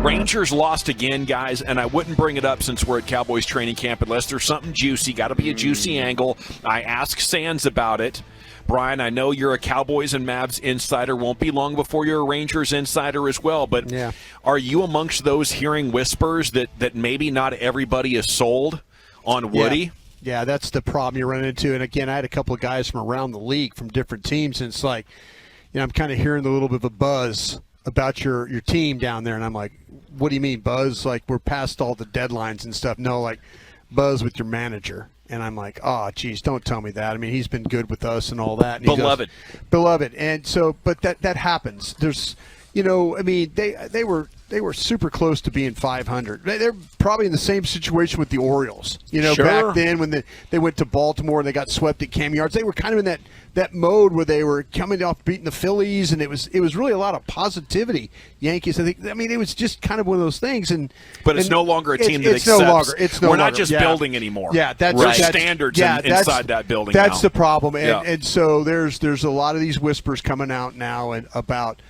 Rangers lost again, guys, and I wouldn't bring it up since we're at Cowboys training camp unless there's something juicy. Got to be a juicy angle. I asked Sands about it. Brian, I know you're a Cowboys and Mavs insider. Won't be long before you're a Rangers insider as well. But Are you amongst those hearing whispers that maybe not everybody is sold on Woody? Yeah, that's the problem you run into. And, again, I had a couple of guys from around the league from different teams, and it's like, I'm kind of hearing a little bit of a buzz about your team down there. And I'm like, what do you mean, buzz? Like, we're past all the deadlines and stuff. No, like, buzz with your manager. And I'm like, oh, geez, don't tell me that. I mean, he's been good with us and all that. And beloved. And so, but that happens. There's, I mean, they were super close to being 500. They're probably in the same situation with the Orioles. Back then when they went to Baltimore and they got swept at Cam Yards, they were kind of in that mode where they were coming off beating the Phillies, and it was really a lot of positivity. Yankees, I mean, it was just kind of one of those things. But it's no longer a team that accepts. We're not just building anymore. Yeah, that's standards inside that building. That's the problem, and so there's a lot of these whispers coming out now and about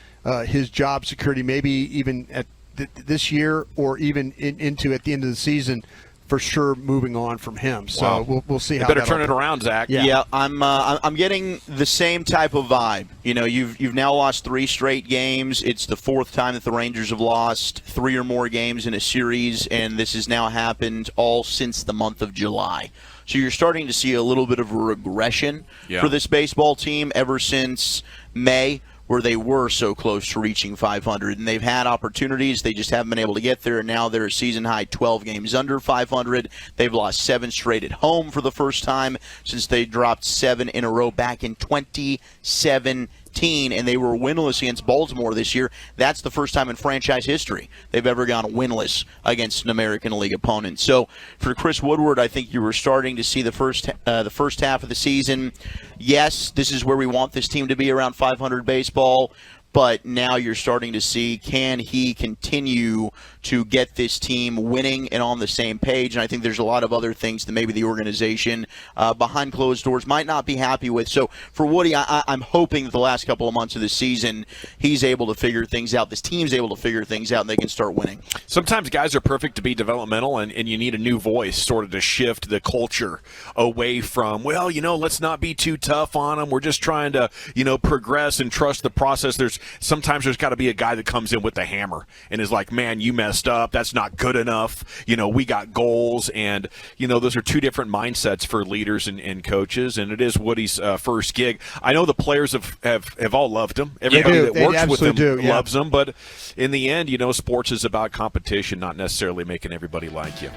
his job security, maybe even at this year or even into at the end of the season. For sure, moving on from him. So we'll see how. You better turn it around, Zach. Yeah, I'm getting the same type of vibe. You've now lost 3 straight games. It's the 4th time that the Rangers have lost 3 or more games in a series, and this has now happened all since the month of July. So you're starting to see a little bit of a regression for this baseball team ever since May, where they were so close to reaching 500. And they've had opportunities. They just haven't been able to get there. And now they're a season-high 12 games under 500. They've lost 7 straight at home for the first time since they dropped 7 in a row back in 2017. And they were winless against Baltimore this year. That's the first time in franchise history they've ever gone winless against an American League opponent. So for Chris Woodward, I think you were starting to see the first half of the season. Yes, this is where we want this team to be, around 500 baseball. But now you're starting to see, can he continue to get this team winning and on the same page? And I think there's a lot of other things that maybe the organization behind closed doors might not be happy with. So for Woody, I'm hoping that the last couple of months of the season, he's able to figure things out. This team's able to figure things out, and they can start winning. Sometimes guys are perfect to be developmental, and you need a new voice sort of to shift the culture away from, let's not be too tough on them. We're just trying to, progress and trust the process. Sometimes there's got to be a guy that comes in with the hammer and is like, man, you messed up. That's not good enough. We got goals. And, those are 2 different mindsets for leaders and coaches. And it is Woody's first gig. I know the players have all loved him. Everybody that works with him loves him. But in the end, sports is about competition, not necessarily making everybody like you.